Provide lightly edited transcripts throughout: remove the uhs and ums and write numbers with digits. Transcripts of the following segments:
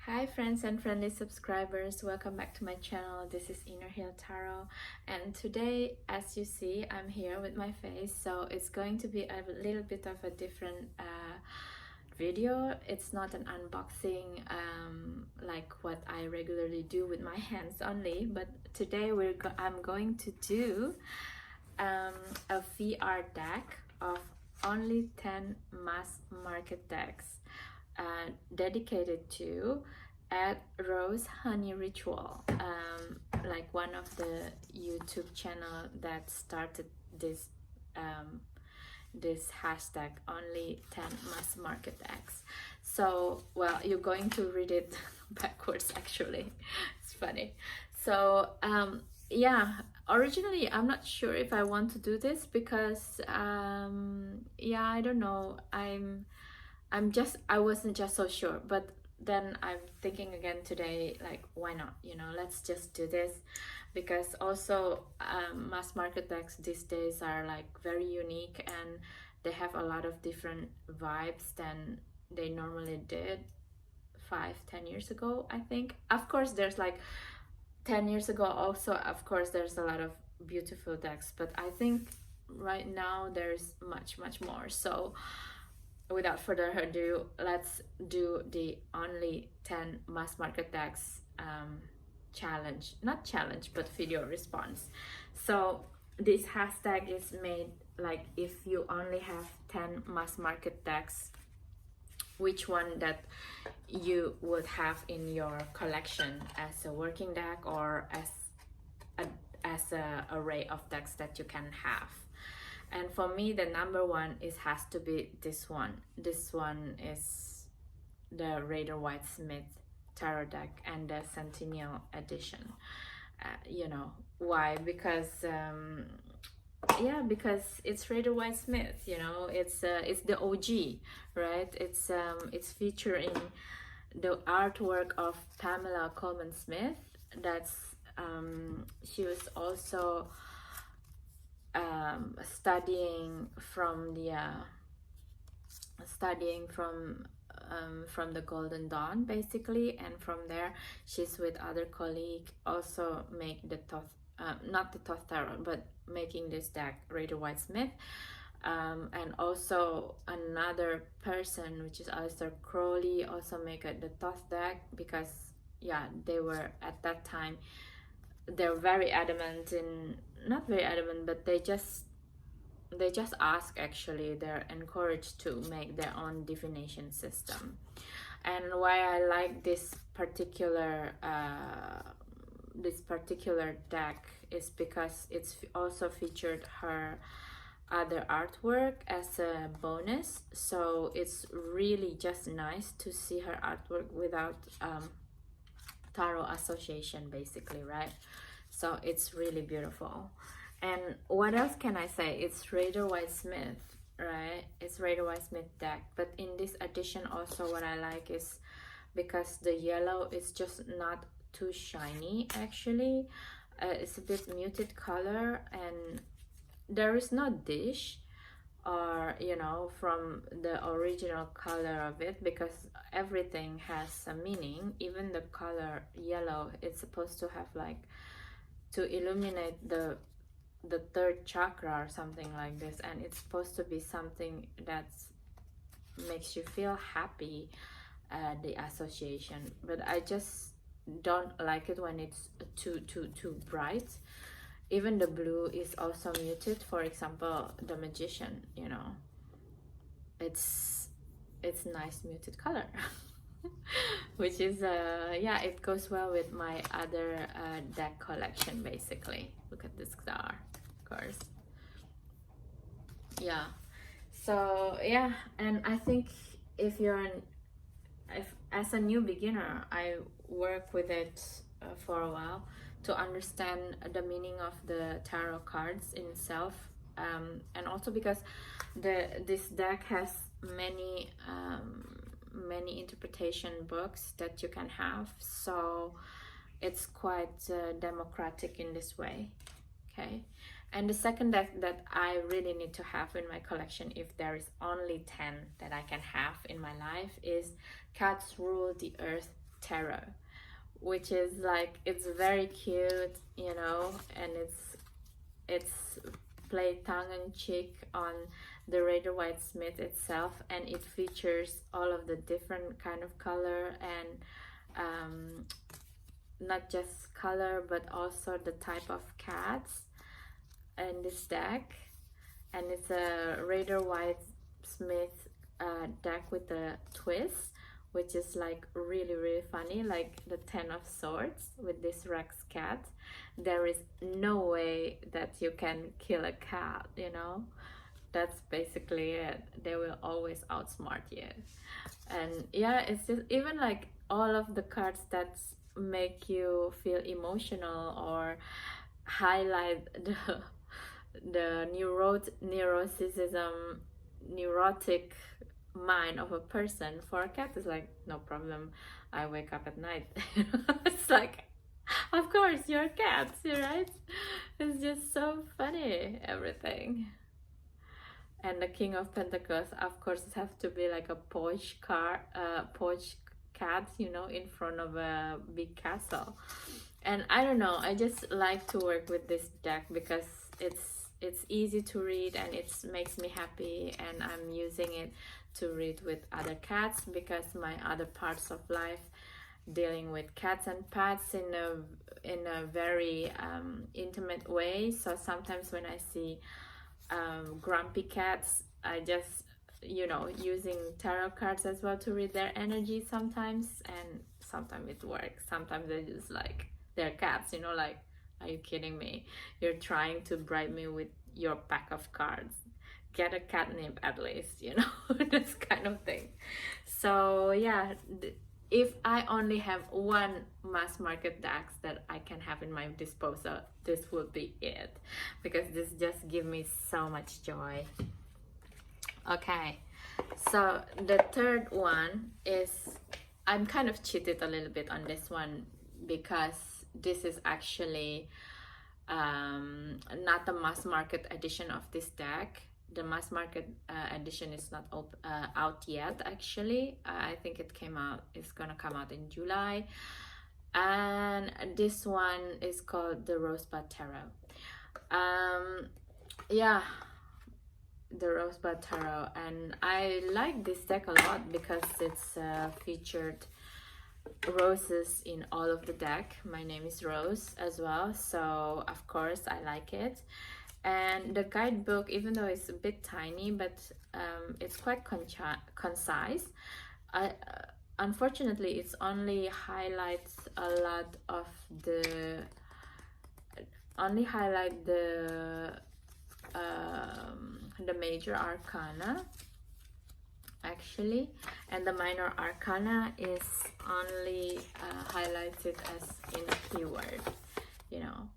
Hi friends and friendly subscribers, welcome back to my channel. This is Inner Hill Tarot, and today, as you see, I'm here with my face, so it's going to be a little bit of a different video. It's not an unboxing like what I regularly do with my hands only, but today I'm going to do a VR deck of only 10 mass market decks dedicated to at Rose Honey Ritual, like one of the YouTube channel that started this this hashtag only 10 mass market decks. So well, you're going to read it backwards actually. It's funny. So yeah, originally I'm not sure if I want to do this because yeah, I don't know, I wasn't just so sure, but then I'm thinking again today, like, why not, let's just do this. Because also mass market decks these days are like very unique, and they have a lot of different vibes than they normally did 5-10 years ago, I think. Of course there's like 10 years ago also, of course there's a lot of beautiful decks, but I think right now there's much more. So without further ado, let's do the only 10 mass market decks challenge, not challenge, but video response. So this hashtag is made like, if you only have 10 mass market decks, which one that you would have in your collection as a working deck or as a array of decks that you can have. And for me, the number one has to be this one. This one is the Rider-Waite-Smith tarot deck and the Centennial edition. Why? Because yeah, because it's Rider-Waite-Smith. It's the OG, right? It's featuring the artwork of Pamela Colman Smith. That's she was also studying from the Golden Dawn, basically, and from there she's with other colleague also make the Thoth, not the Thoth tarot, but making this deck, Rider-Waite-Smith, and also another person, which is Aleister Crowley, also make the Thoth deck, because yeah, they were at that time, they're very adamant in, not very adamant, but they just ask, actually they're encouraged to make their own divination system. And why I like this particular deck is because it's also featured her other artwork as a bonus, so it's really just nice to see her artwork without tarot association, basically, right? So it's really beautiful. And what else can I say? It's Rider-Waite-Smith, right? It's Rider-Waite-Smith deck. But in this edition also, what I like is because the yellow is just not too shiny, actually. It's a bit muted color, and there is no dish or from the original color of it, because everything has a meaning. Even the color yellow, it's supposed to have like to illuminate the third chakra or something like this, and it's supposed to be something that makes you feel happy, the association. But I just don't like it when it's too bright. Even the blue is also muted. For example, the Magician, it's nice muted color. Which is yeah, it goes well with my other deck collection, basically. Look at this star, of course. Yeah, so yeah. And I think if as a new beginner, I work with it for a while to understand the meaning of the tarot cards in itself, and also because this deck has many interpretation books that you can have, so it's quite democratic in this way. Okay. And the second deck that I really need to have in my collection, if there is only 10 that I can have in my life, is Cats Rule the Earth Tarot, which is like, it's very cute, you know, and it's played tongue-in-cheek on the Rider-Waite-Smith itself, and it features all of the different kind of color, and not just color but also the type of cats in this deck. And it's a Rider-Waite-Smith deck with a twist, which is like really funny, like the 10 of Swords with this Rex cat. There is no way that you can kill a cat, you know. That's basically it. They will always outsmart you. And yeah, it's just even like all of the cards that make you feel emotional or highlight the neurotic mind of a person. For a cat, it's like, no problem, I wake up at night. It's like, of course, you're cats, right? It's just so funny, everything. And the King of Pentacles, of course, it has to be like a posh cat, you know, in front of a big castle. And I don't know, I just like to work with this deck because it's easy to read and it makes me happy, and I'm using it to read with other cats because my other parts of life dealing with cats and pets in a very intimate way. So sometimes when I see grumpy cats, I just, you know, using tarot cards as well to read their energy sometimes, and sometimes it works. Sometimes they just like, they're cats, you know, like, are you kidding me? You're trying to bribe me with your pack of cards. Get a catnip at least, you know, this kind of thing. So yeah, if I only have one mass market decks that I can have in my disposal, this would be it, because this just gives me so much joy. Okay, so the third one is, I'm kind of cheated a little bit on this one because this is actually not the mass market edition of this deck. The mass market edition is not out yet, actually. I think it's gonna come out in July. And this one is called the Rosebud Tarot. Yeah, the Rosebud Tarot. And I like this deck a lot because it's featured roses in all of the deck. My name is Rose as well, so of course I like it. And the guidebook, even though it's a bit tiny, but it's quite concise. Unfortunately, it's only highlights a lot of the major arcana, actually, and the minor arcana is only highlighted as in a keyword, you know.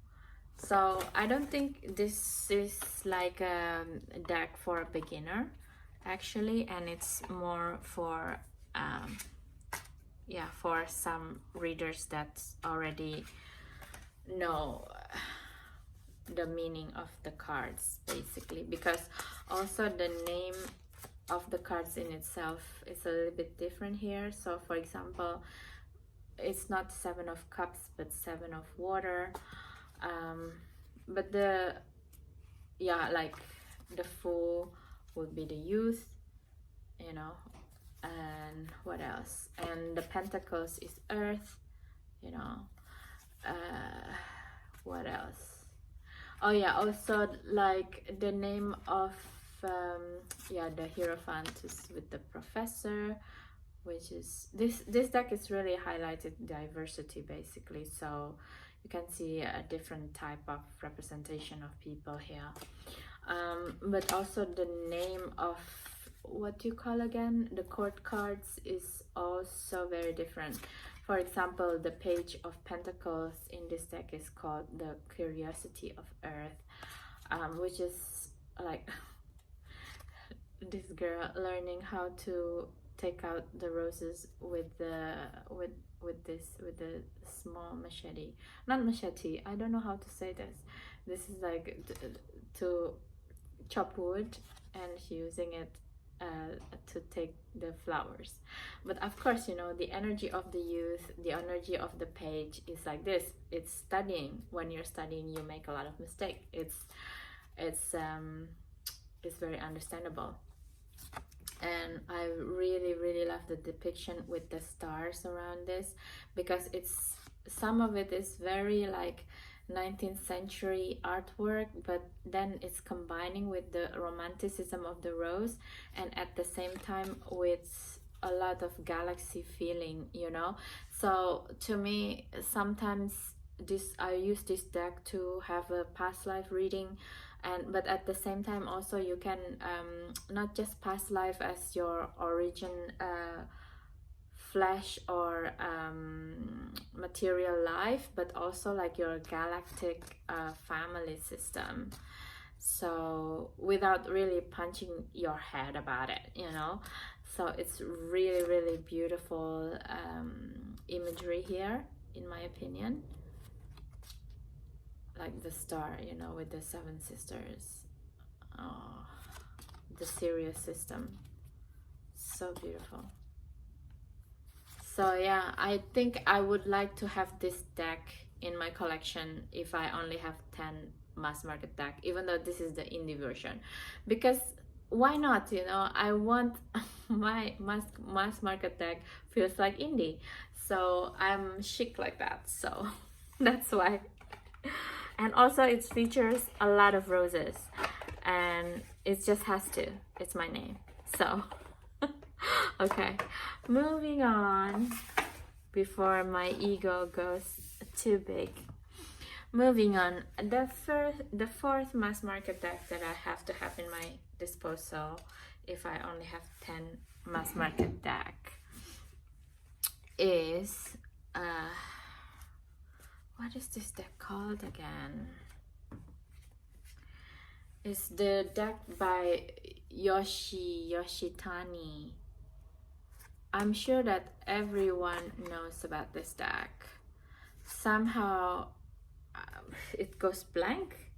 So I don't think this is like a deck for a beginner, actually, and it's more for yeah, for some readers that already know the meaning of the cards, basically, because also the name of the cards in itself is a little bit different here. So for example, it's not 7 of Cups but 7 of Water. But the, yeah, like the Fool would be the youth, you know, and what else? And the Pentacles is Earth, you know. What else? Oh yeah, also like the name of yeah, the Hierophant is with the Professor, which is this deck is really highlighted diversity, basically, so you can see a different type of representation of people here. But also the name of, what do you call again, the court cards is also very different. For example, the Page of Pentacles in this deck is called the Curiosity of Earth, which is like this girl learning how to take out the roses with the small machete, not machete, I don't know how to say this. This is like to chop wood, and she using it to take the flowers. But of course, you know, the energy of the youth, the energy of the page is like this. It's studying. When you're studying, you make a lot of mistakes. It's very understandable. And I really, really love the depiction with the stars around this, because it's, some of it is very like 19th century artwork, but then it's combining with the romanticism of the rose, and at the same time with a lot of galaxy feeling, you know. So to me, sometimes this, I use this deck to have a past life reading, and but at the same time also you can not just past life as your origin flesh or material life, but also like your galactic family system, so without really punching your head about it, you know. So it's really, really beautiful imagery here, in my opinion. Like the star, you know, with the seven sisters, oh, the Sirius system, so beautiful. So yeah, I think I would like to have this deck in my collection if I only have 10 mass market deck, even though this is the indie version, because why not, you know. I want my mass market deck feels like indie, so I'm chic like that, so that's why. And also it features a lot of roses, and it just has to, it's my name, so okay, moving on before my ego goes too big. Moving on, the fourth mass market deck that I have to have in my disposal if I only have 10 mass market deck is what is this deck called again? It's the deck by Yoshitani. I'm sure that everyone knows about this deck. Somehow it goes blank,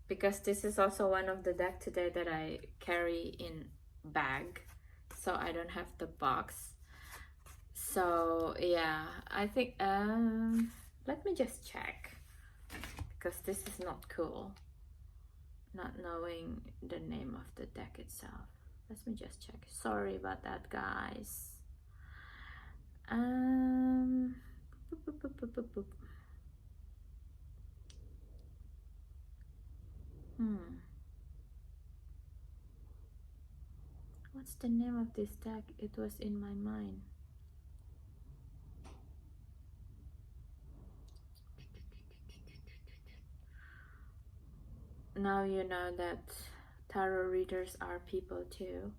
because this is also one of the deck today that I carry in bag, so I don't have the box. So yeah, I think let me just check, because this is not cool, not knowing the name of the deck itself. Let me just check. Sorry about that, guys. Boop, boop, boop, boop, boop, boop. What's the name of this deck? It was in my mind. Now you know that tarot readers are people too.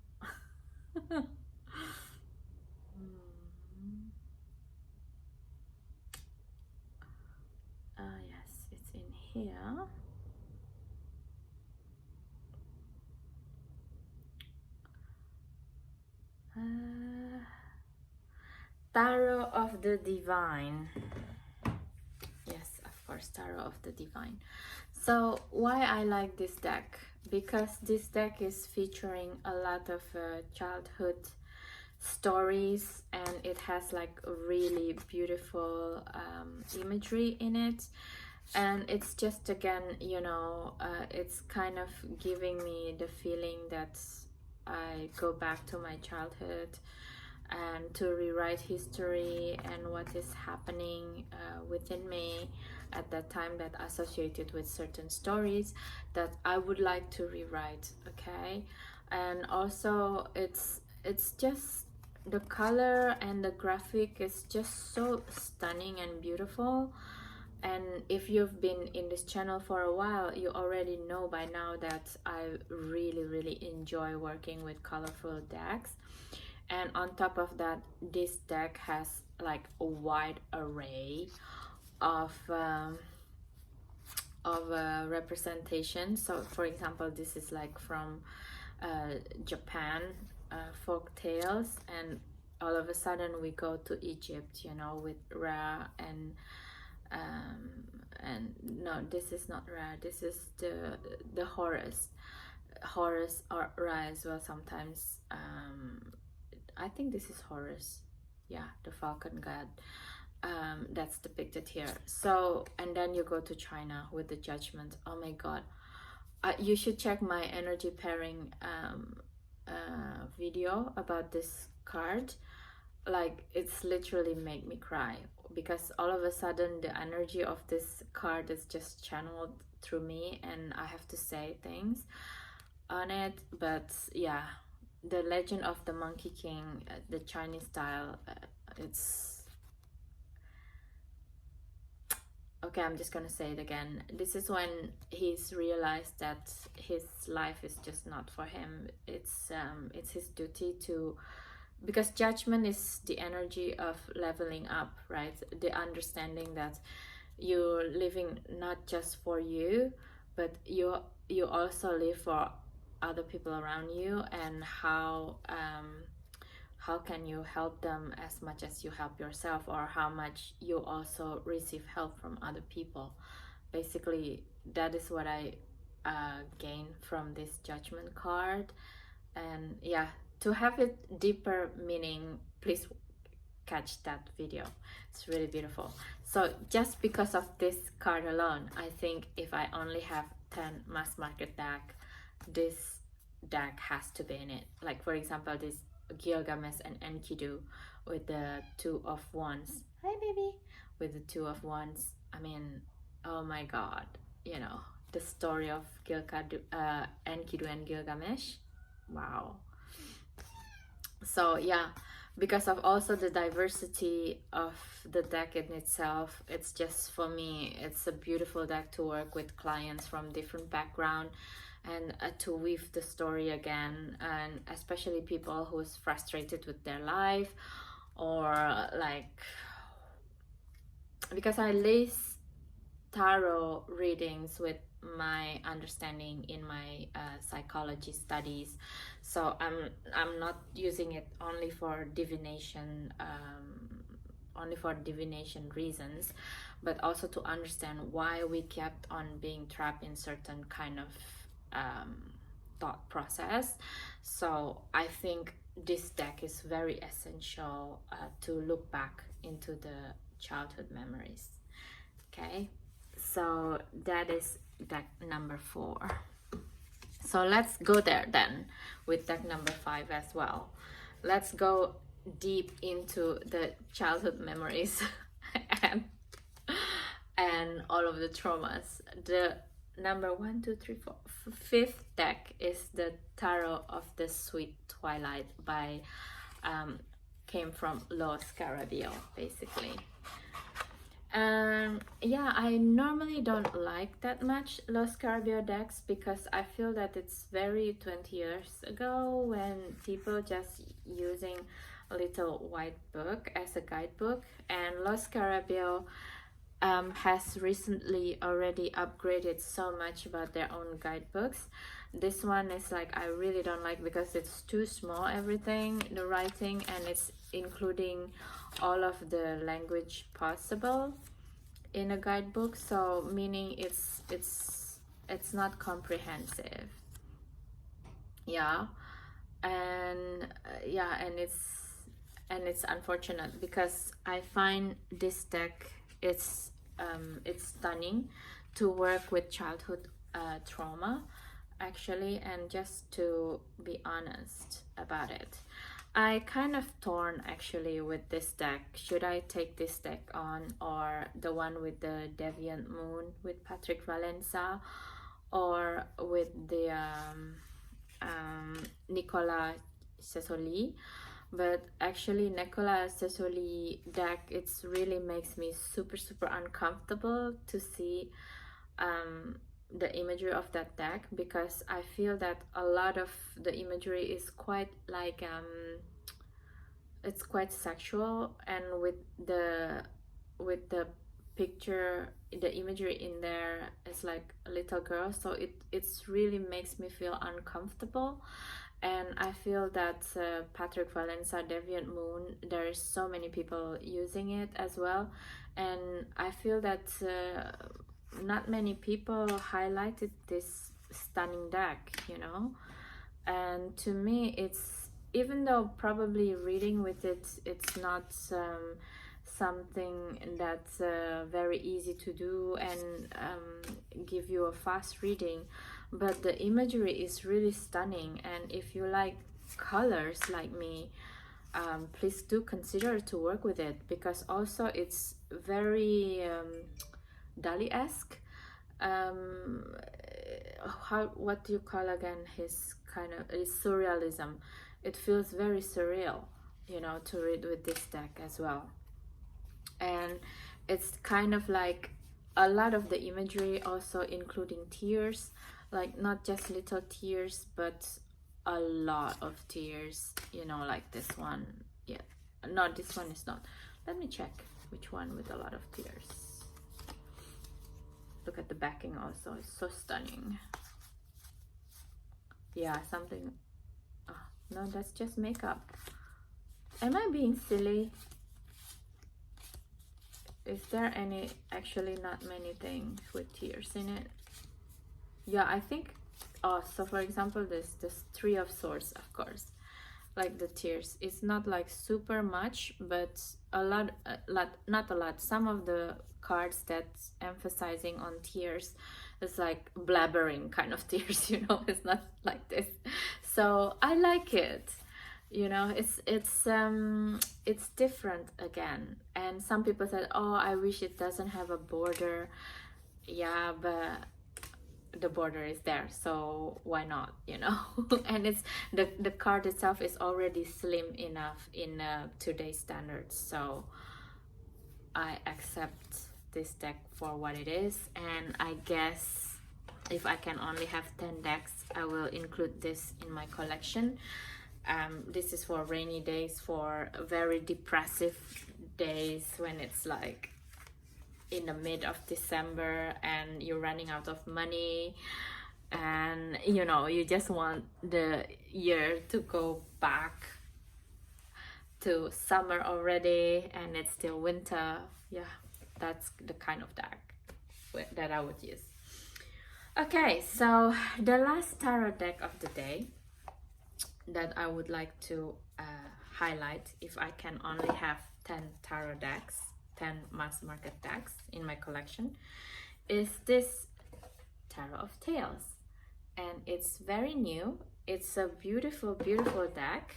Yes, it's in here. Tarot of the Divine. Yes, of course, Tarot of the Divine. So why I like this deck? Because this deck is featuring a lot of childhood stories, and it has like a really beautiful imagery in it, and it's just, again, you know, it's kind of giving me the feeling that I go back to my childhood and to rewrite history and what is happening within me at that time that associated with certain stories that I would like to rewrite. Okay, and also it's just the color and the graphic is just so stunning and beautiful. And if you've been in this channel for a while, you already know by now that I really, really enjoy working with colorful decks. And on top of that, this deck has like a wide array of representation. So for example, this is like from Japan, folk tales, and all of a sudden we go to Egypt, you know, with Ra and no, this is not Ra, this is the Horus. Horus or Ra as well sometimes. I think this is Horus, yeah, the falcon god, that's depicted here. So, and then you go to China with the Judgment. Oh my god, you should check my energy pairing video about this card. Like, it's literally made me cry, because all of a sudden the energy of this card is just channeled through me, and I have to say things on it. But yeah, the Legend of the Monkey King, the Chinese style, it's okay. I'm just gonna say it again. This is when he's realized that his life is just not for him. It's his duty to, because Judgment is the energy of leveling up, right? The understanding that you're living not just for you, but you also live for other people around you, and how can you help them as much as you help yourself, or how much you also receive help from other people. Basically, that is what I gain from this Judgment card. And yeah, to have it deeper meaning, please catch that video. It's really beautiful. So just because of this card alone, I think if I only have 10 mass market deck, this deck has to be in it. Like, for example, this Gilgamesh and Enkidu with the Two of Wands. Hi baby. With the Two of Wands. I mean, oh my god, you know, the story of Enkidu and Gilgamesh. Wow. So yeah, because of also the diversity of the deck in itself, it's just, for me, it's a beautiful deck to work with clients from different background, and to weave the story again, and especially people who's frustrated with their life, or like, because I lace tarot readings with my understanding in my psychology studies. So I'm not using it only for divination, reasons, but also to understand why we kept on being trapped in certain kind of thought process. So I think this deck is very essential to look back into the childhood memories. Okay, so that is deck number 4. So let's go there then with deck number 5 as well. Let's go deep into the childhood memories and all of the traumas. The number 1, 2, 3, 4, 5th deck is the Tarot of the Sweet Twilight by came from Lo Scarabeo, basically. Yeah, I normally don't like that much Lo Scarabeo decks, because I feel that it's very 20 years ago, when people just using a little white book as a guidebook. And Lo Scarabeo has recently already upgraded so much about their own guidebooks. This one is like, I really don't like, because it's too small, everything, the writing, and it's including all of the language possible in a guidebook, so meaning it's not comprehensive. Yeah, and yeah, and it's unfortunate, because I find this deck, it's stunning to work with childhood trauma, actually. And just to be honest about it, I kind of torn actually with this deck. Should I take this deck on, or the one with the Deviant Moon with Patrick Valenza, or with the Nicolas Sesoli? But actually, Nicolas Sesoli deck, it's really makes me super uncomfortable to see the imagery of that deck, because I feel that a lot of the imagery is quite like it's quite sexual, and with the picture, the imagery in there is like a little girl, so it's really makes me feel uncomfortable. And I feel that Patrick Valenza Deviant Moon, there's so many people using it as well, and I feel that not many people highlighted this stunning deck, you know. And to me, it's, even though probably reading with it, it's not something that's very easy to do and give you a fast reading, but the imagery is really stunning. And if you like colors like me, please do consider to work with it, because also it's very Dali-esque. What do you call again his kind of, is surrealism. It feels very surreal, you know, to read with this deck as well. And it's kind of like a lot of the imagery also including tears, like not just little tears, but a lot of tears, you know, like this one. Yeah, no, this one is not. Let me check which one with a lot of tears. Look at the backing also, it's so stunning. Yeah, something, oh, no, that's just makeup. Am I being silly? Is there any, actually not many things with tears in it? Yeah, I think, oh, so for example, this Three of Swords, of course, like the tears, it's not like super much, but a lot, not a lot. Some of the cards that's emphasizing on tears, it's like blabbering kind of tears, you know. It's not like this, so I like it, you know. It's different again. And some people said, oh, I wish it doesn't have a border. Yeah, but the border is there, so why not, you know. And it's the card itself is already slim enough in today's standards, so I accept this deck for what it is. And I guess if I can only have 10 decks, I will include this in my collection. This is for rainy days, for very depressive days, when it's like in the mid of December and you're running out of money, and you know, you just want the year to go back to summer already and it's still winter. Yeah, that's the kind of deck that I would use. Okay, so the last tarot deck of the day that I would like to highlight, if I can only have 10 tarot decks, 10 mass market decks in my collection, is this Tarot of Tales. And it's very new. It's a beautiful, beautiful deck.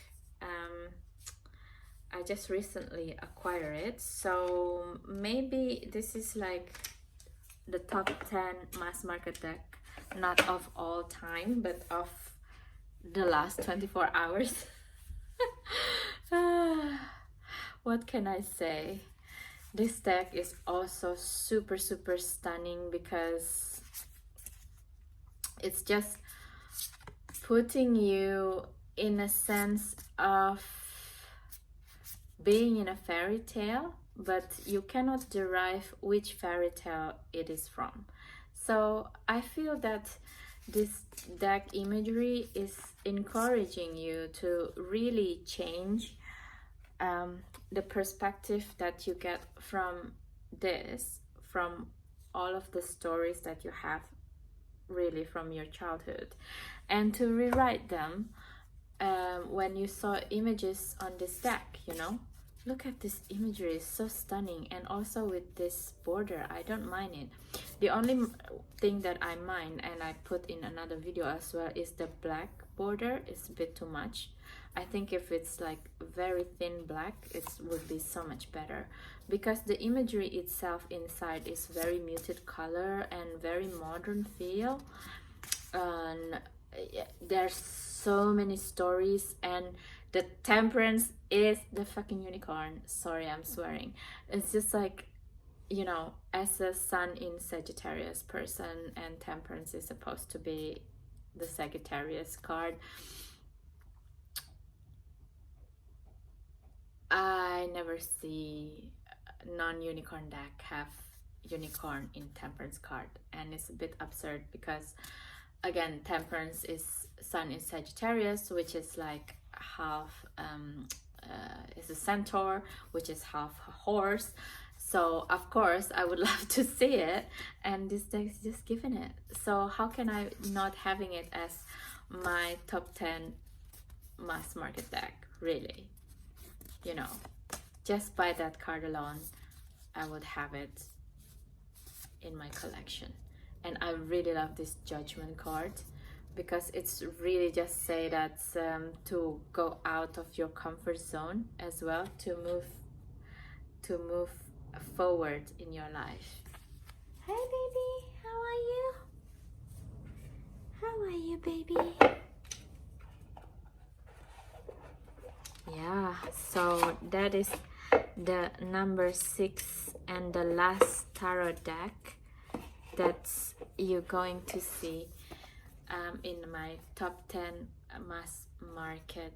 I just recently acquired it, so maybe this is like the top 10 mass market deck, not of all time, but of the last 24 hours. What can I say? This deck is also super, super stunning, because it's just putting you in a sense of being in a fairy tale, but you cannot derive which fairy tale it is from. So I feel that this deck imagery is encouraging you to really change the perspective that you get from this, from all of the stories that you have really from your childhood, and to rewrite them when you saw images on this deck, you know. Look at this imagery, it's so stunning. And also with this border, I don't mind it. The only thing that I mind, and I put in another video as well, is the black border. It's a bit too much. I think if it's like very thin black, it would be so much better, because the imagery itself inside is very muted color and very modern feel. And there's so many stories, and the Temperance is the fucking unicorn. Sorry, I'm swearing. It's just like, you know, as a Sun in Sagittarius person, and Temperance is supposed to be the Sagittarius card, I never see non-unicorn deck have unicorn in Temperance card, and it's a bit absurd, because again, Temperance is Sun in Sagittarius, which is like half is a centaur, which is half a horse. So of course I would love to see it, and this deck is just giving it. So how can I not having it as my top 10 mass market deck, really? You know, just by that card alone, I would have it in my collection. And I really love this Judgment card, because it's really just say that to go out of your comfort zone as well, to move forward in your life. Hi baby, how are you? How are you, baby? Yeah, so that is the number 6 and the last tarot deck that you're going to see in my top 10 mass market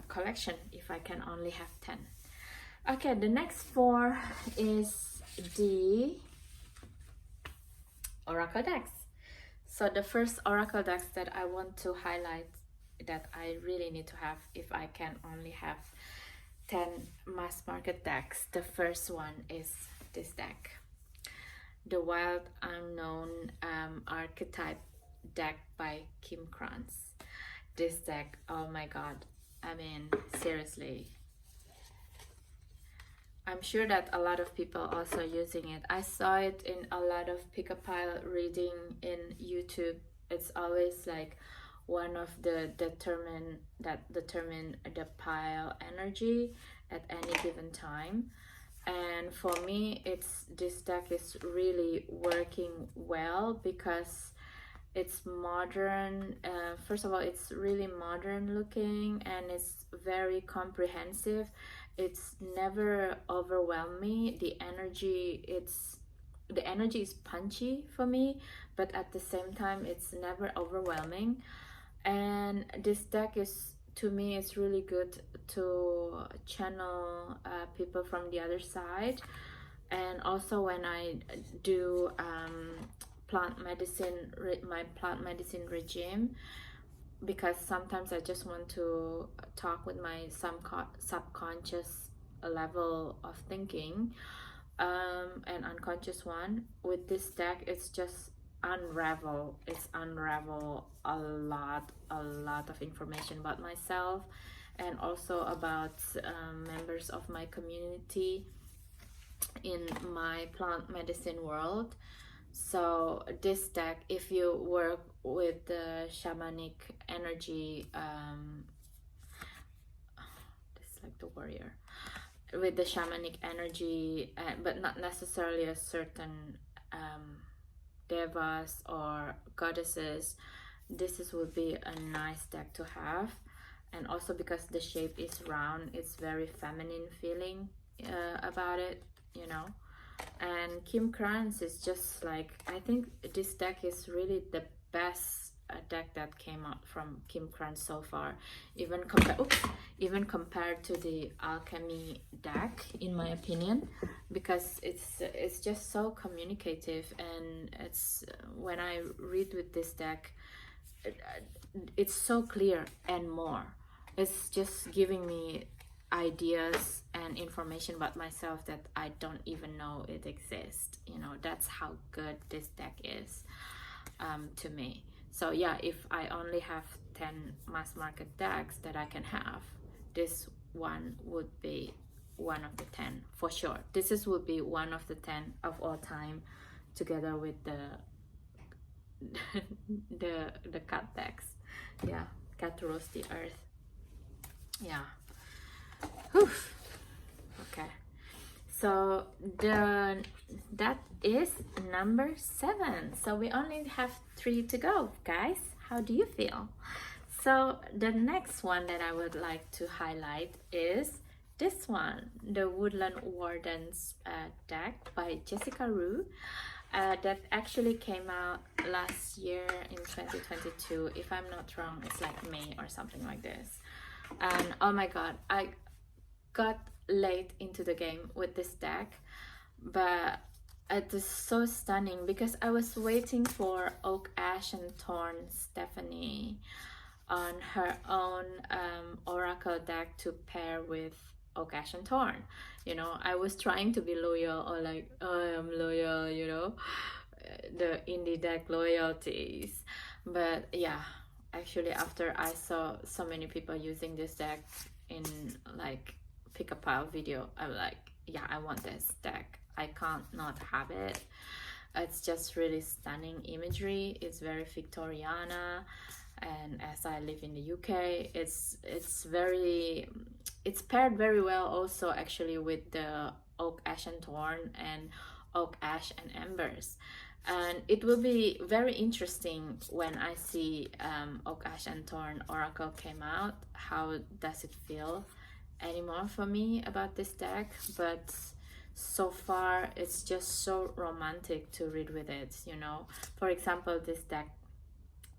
collection, if I can only have 10. Okay, the next 4 is the oracle decks. So the first oracle decks that I want to highlight, that I really need to have if I can only have 10 mass market decks, the first one is this deck, the Wild Unknown Archetype deck by Kim Krans. This deck, oh my god, I mean, seriously, I'm sure that a lot of people also using it. I saw it in a lot of pick-a-pile reading in YouTube. It's always like one of the determine the pile energy at any given time. And for me, this deck is really working well, because it's modern. First of all, it's really modern looking, and it's very comprehensive. It's never overwhelming. The energy is punchy for me, but at the same time it's never overwhelming. And this deck is, to me, it's really good to channel people from the other side. And also when I do my plant medicine regime, because sometimes I just want to talk with my subconscious level of thinking, and unconscious one. With this deck, it's just unravel a lot of information about myself, and also about members of my community in my plant medicine world. So this deck, if you work with the shamanic energy, it's like the warrior, with the shamanic energy, but not necessarily a certain devas or goddesses, this would be a nice deck to have. And also because the shape is round, it's very feminine feeling about it, you know. And Kim Krans is just like, I think this deck is really the best deck that came out from Kim Krans so far, even compared to the alchemy deck, in my opinion, because it's just so communicative. And it's, when I read with this deck, it's so clear, and more, it's just giving me ideas and information about myself that I don't even know it exists, you know. That's how good this deck is to me. So yeah, if I only have 10 mass market decks that I can have, this one would be one of the 10 for sure. Would be one of the 10 of all time, together with the cat decks. Yeah, cat roast the earth. Yeah. Whew. Okay, so that is number 7. So we only have 3 to go, guys. How do you feel? So the next one that I would like to highlight is this one, the Woodland Wardens deck by Jessica Rue, that actually came out last year in 2022, if I'm not wrong. It's like May or something like this. And oh my god, I got late into the game with this deck, but it is so stunning, because I was waiting for Oak, Ash and Thorn Stephanie on her own oracle deck to pair with Oak Ash and Thorn. You know, I was trying to be loyal, or like, oh, I am loyal, you know, the indie deck loyalties. But yeah, actually after I saw so many people using this deck in like pick a pile video, I'm like, yeah, I want this deck. I can't not have it. It's just really stunning imagery. It's very Victoriana, and as I live in the UK, it's paired very well also actually with the Oak Ash and Thorn and Oak Ash and Embers. And it will be very interesting when I see Oak Ash and Thorn Oracle came out. How does it feel anymore for me about this deck? But so far it's just so romantic to read with it, you know. For example, this deck,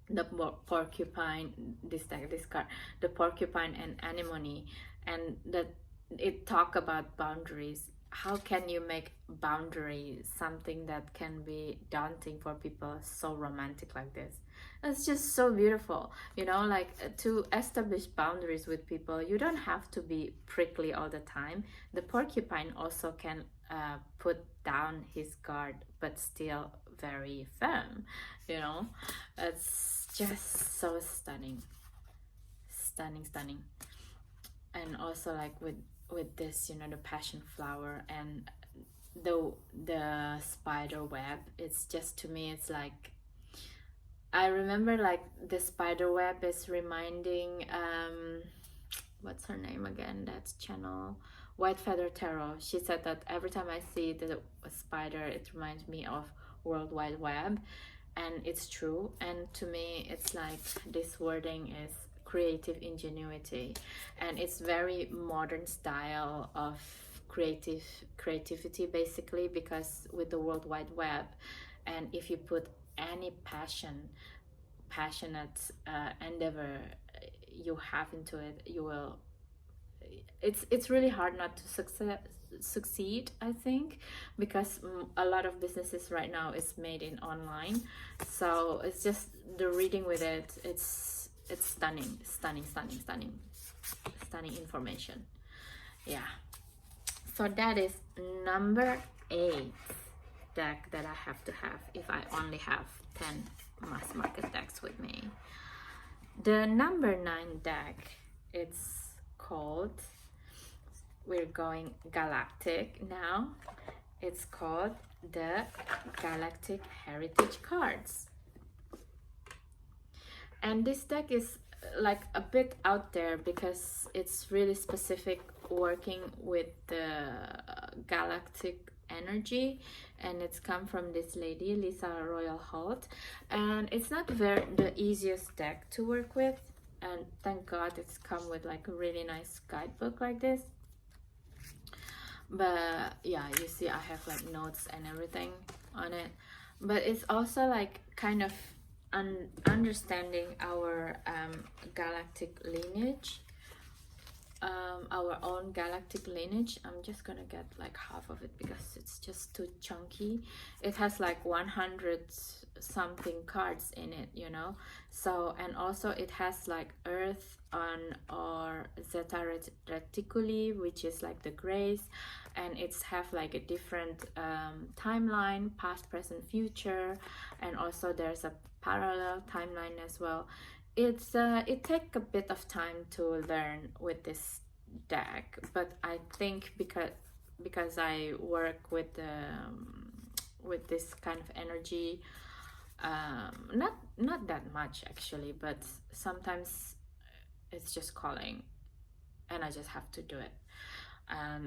the porcupine, this card, the porcupine and anemone, and that it talk about boundaries. How can you make boundaries something that can be daunting for people so romantic like this? It's just so beautiful, you know, like to establish boundaries with people, you don't have to be prickly all the time. The porcupine also can put down his guard but still very firm, you know. It's just so stunning, stunning. And also like with this, you know, the passion flower and the spider web, it's just, to me, it's like, I remember like the spider web is reminding what's her name again, that's channel White Feather Tarot. She said that every time I see the spider, it reminds me of World Wide Web, and it's true. And to me, it's like this wording is creative ingenuity, and it's very modern style of creativity basically, because with the World Wide Web, and if you put any passionate endeavor you have into it, you will, it's really hard not to succeed, I think, because a lot of businesses right now is made in online. So it's just the reading with it, it's stunning information. Yeah, so that is number 8 deck that I have to have if I only have 10 mass market decks with me. The number 9 deck, it's called, we're going galactic now, it's called the Galactic Heritage Cards. And this deck is like a bit out there because it's really specific, working with the galactic energy, and it's come from this lady Lisa Royal Holt, and it's not the easiest deck to work with, and thank God it's come with like a really nice guidebook like this. But yeah, you see I have like notes and everything on it, but it's also like kind of understanding our galactic lineage, our own galactic lineage. I'm just gonna get like half of it because it's just too chunky. It has like 100 something cards in it, you know. So, and also it has like Earth on, or Zeta Reticuli, which is like the grays, and it's have like a different timeline, past, present, future, and also there's a parallel timeline as well. It's it take a bit of time to learn with this deck, but I think because I work with this kind of energy, not that much actually, but sometimes it's just calling and I just have to do it.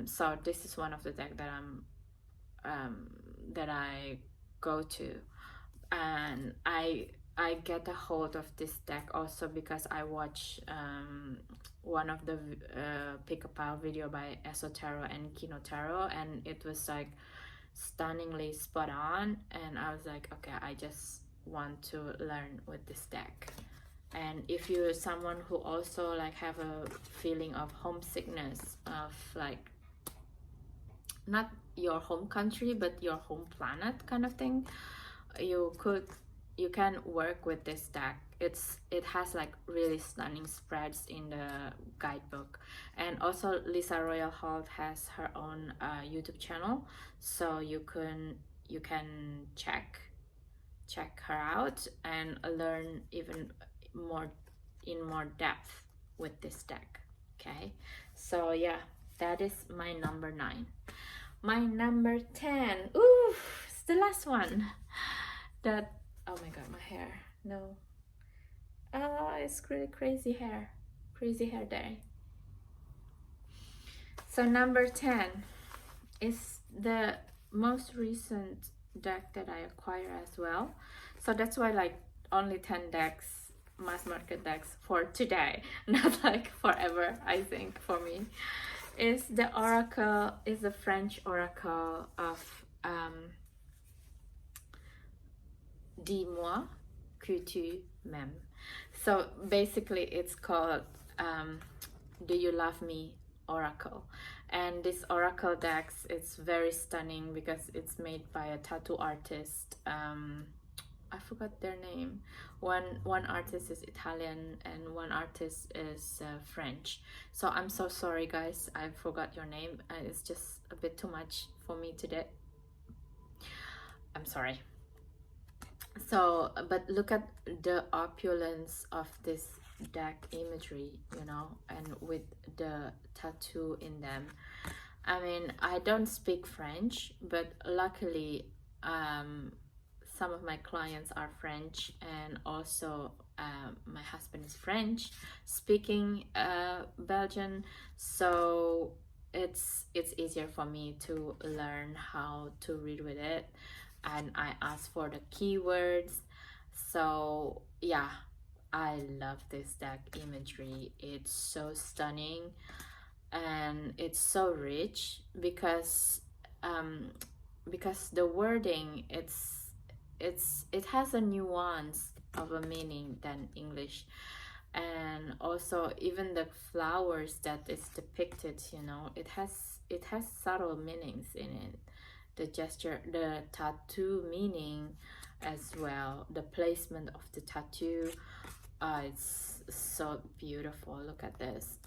So this is one of the deck that that I go to, and I get a hold of this deck also because I watch one of the pick a pile video by Esotero and Kino Tarot, and it was like stunningly spot on, and I was like, okay, I just want to learn with this deck. And if you're someone who also like have a feeling of homesickness, of like not your home country but your home planet kind of thing, you can work with this deck it has like really stunning spreads in the guidebook. And also Lisa Royal Holt has her own YouTube channel, so you can check her out and learn even more in more depth with this deck. Okay, so yeah, that is my number 9. My number 10, ooh, it's the last one. That, oh my god, my hair, no, it's really crazy hair day. So number 10 is the most recent deck that I acquired as well, so that's why like only 10 decks, mass market decks for today, not like forever. I think for me is the oracle, is the French oracle of Dis-moi que tu m'aimes. So basically it's called Do You Love Me Oracle. And this oracle decks, it's very stunning because it's made by a tattoo artist. I forgot their name. One artist is Italian and one artist is French. So I'm so sorry guys, I forgot your name. It's just a bit too much for me today. I'm sorry. So, but look at the opulence of this deck imagery, you know, and with the tattoo in them. I mean, I don't speak French, but luckily some of my clients are French, and also my husband is French speaking Belgian, so it's easier for me to learn how to read with it, and I ask for the keywords. So yeah, I love this deck imagery. It's so stunning and it's so rich because the wording, it has a nuance of a meaning than English. And also even the flowers that is depicted, you know, it has subtle meanings in it. The gesture, the tattoo meaning as well, the placement of the tattoo, it's so beautiful. Look at this.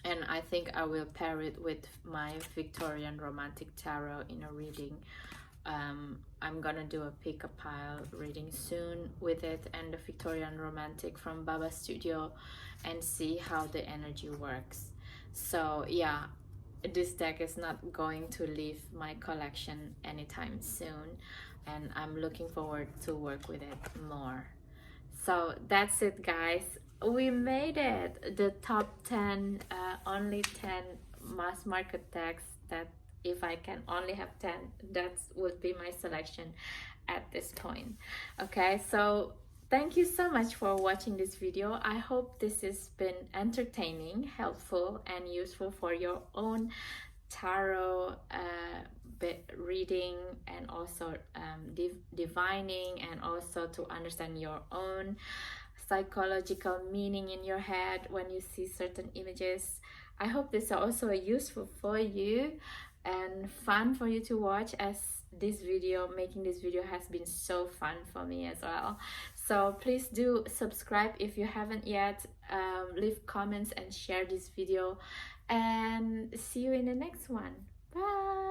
And I think I will pair it with my Victorian Romantic Tarot in a reading. I'm gonna do a pick a pile reading soon with it and the Victorian Romantic from Baba Studio, and see how the energy works. So yeah, this deck is not going to leave my collection anytime soon, and I'm looking forward to work with it more. So that's it guys, we made it, the top 10, only 10 mass market decks that if I can only have 10, that would be my selection at this point. Okay, so thank you so much for watching this video. I hope this has been entertaining, helpful, and useful for your own tarot reading, and also divining, and also to understand your own psychological meaning in your head when you see certain images. I hope this is also useful for you and fun for you to watch, as making this video has been so fun for me as well. So please do subscribe if you haven't yet, leave comments and share this video, and see you in the next one. Bye.